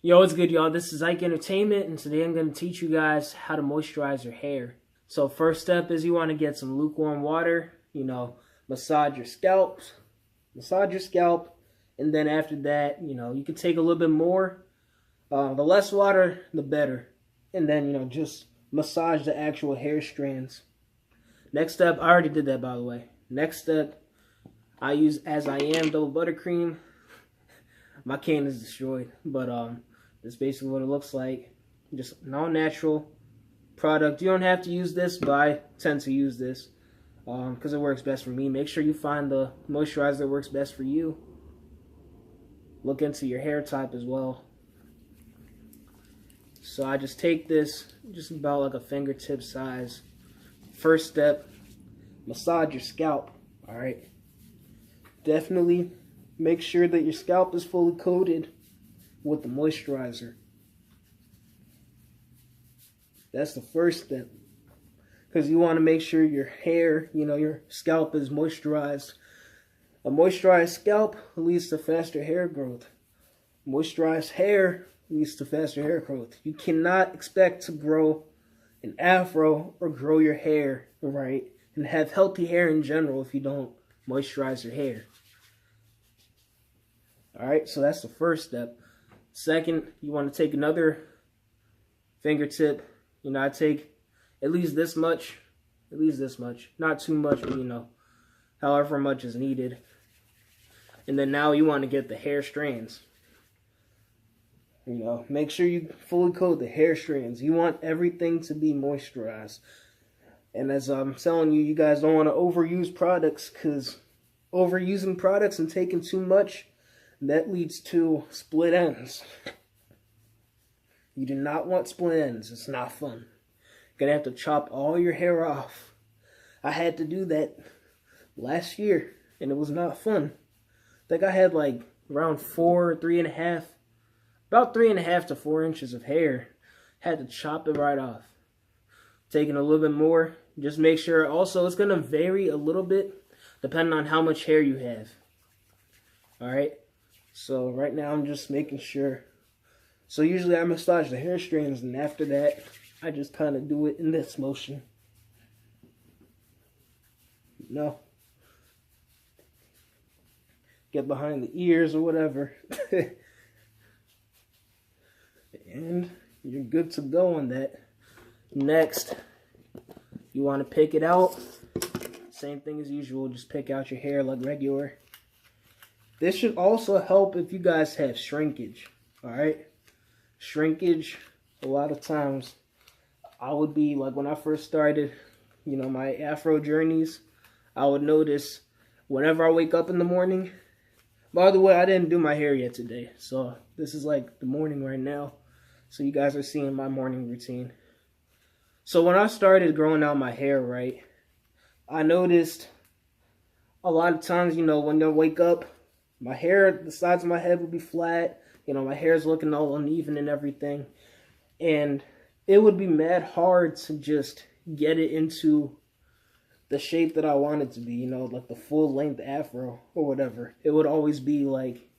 Yo, what's good, y'all? This is Ike Entertainment, and today I'm going to teach you guys how to moisturize your hair. So first step is you want to get some lukewarm water, massage your scalp, and then after that, you can take a little bit more. The less water, the better. And then, just massage the actual hair strands. Next step, I already did that, by the way. Next step, I use As I Am double buttercream. My cane is destroyed, but that's basically what it looks like. Just an all-natural product. You don't have to use this, but I tend to use this because it works best for me. Make sure you find the moisturizer that works best for you. Look into your hair type as well. So I just take this, just about like a fingertip size. First step, massage your scalp. All right. Definitely make sure that your scalp is fully coated with the moisturizer. That's the first step. Because you want to make sure your hair, your scalp is moisturized. A moisturized scalp leads to faster hair growth. Moisturized hair leads to faster hair growth. You cannot expect to grow an afro or grow your hair, right? And have healthy hair in general if you don't moisturize your hair. Alright, so that's the first step. Second, you want to take another fingertip. I take at least this much. Not too much, but however much is needed. And then now you want to get the hair strands. Make sure you fully coat the hair strands. You want everything to be moisturized. And as I'm telling you, you guys don't want to overuse products, because overusing products and taking too much, that leads to split ends. You do not want split ends. It's not fun. You're going to have to chop all your hair off. I had to do that last year, and it was not fun. I think I had like around about 3.5 to 4 inches of hair. Had to chop it right off. Taking a little bit more. Just make sure. Also, it's going to vary a little bit depending on how much hair you have. Alright? So right now I'm just making sure. So usually I massage the hair strands, and after that I just kind of do it in this motion. Get behind the ears or whatever. And you're good to go on that. Next, you want to pick it out. Same thing as usual. Just pick out your hair like regular. This should also help if you guys have shrinkage. Alright? Shrinkage, a lot of times, I would be, like when I first started, my Afro journeys, I would notice whenever I wake up in the morning. By the way, I didn't do my hair yet today, so this is like the morning right now. So you guys are seeing my morning routine. So when I started growing out my hair, right, I noticed a lot of times, when I wake up, my hair, the sides of my head would be flat. My hair's looking all uneven and everything. And it would be mad hard to just get it into the shape that I want it to be, like the full length afro or whatever. It would always be like,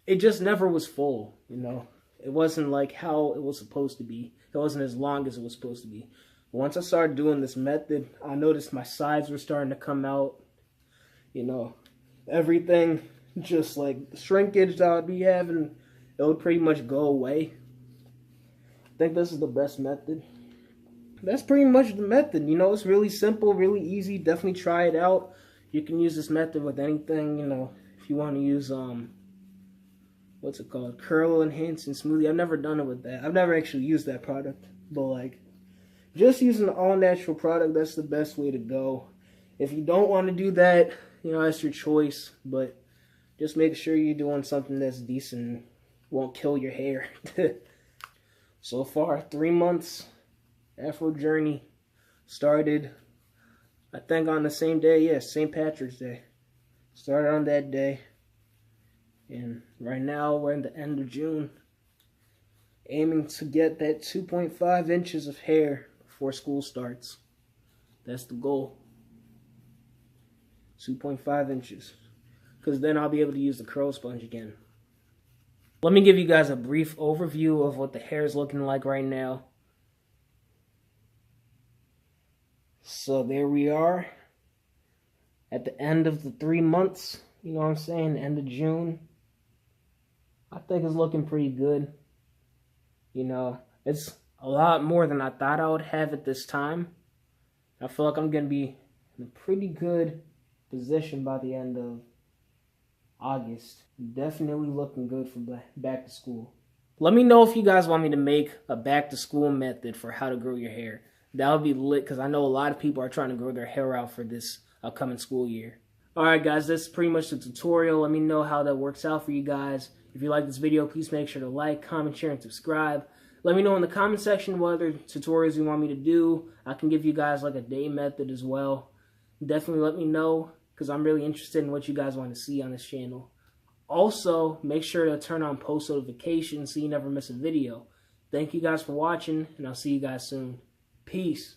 it just never was full, It wasn't like how it was supposed to be. It wasn't as long as it was supposed to be. Once I started doing this method, I noticed my sides were starting to come out, everything, just like the shrinkage that I'd be having, it would pretty much go away. I think this is the best method. That's pretty much the method. It's really simple, really easy. Definitely try it out. You can use this method with anything, if you want to use, what's it called? Curl Enhancing Smoothie. I've never done it with that. I've never actually used that product. But, just using an all-natural product, that's the best way to go. If you don't want to do that, that's your choice. But just make sure you're doing something that's decent and won't kill your hair. So far, 3 months, Afro journey started, I think on the same day, yes, St. Patrick's Day. Started on that day. And right now, we're in the end of June. Aiming to get that 2.5 inches of hair before school starts. That's the goal. 2.5 inches. Because then I'll be able to use the curl sponge again. Let me give you guys a brief overview of what the hair is looking like right now. So there we are at the end of the 3 months, you know what I'm saying, end of June. I think it's looking pretty good. You know, it's a lot more than I thought I would have at this time. I feel like I'm going to be in a pretty good position by the end of August. Definitely looking good for back to school. Let me know if you guys want me to make a back to school method for how to grow your hair. That would be lit because I know a lot of people are trying to grow their hair out for this upcoming school year. Alright guys, that's pretty much the tutorial. Let me know how that works out for you guys. If you like this video, please make sure to like, comment, share, and subscribe. Let me know in the comment section what other tutorials you want me to do. I can give you guys like a day method as well. Definitely let me know because I'm really interested in what you guys want to see on this channel. Also, make sure to turn on post notifications so you never miss a video. Thank you guys for watching, and I'll see you guys soon. Peace.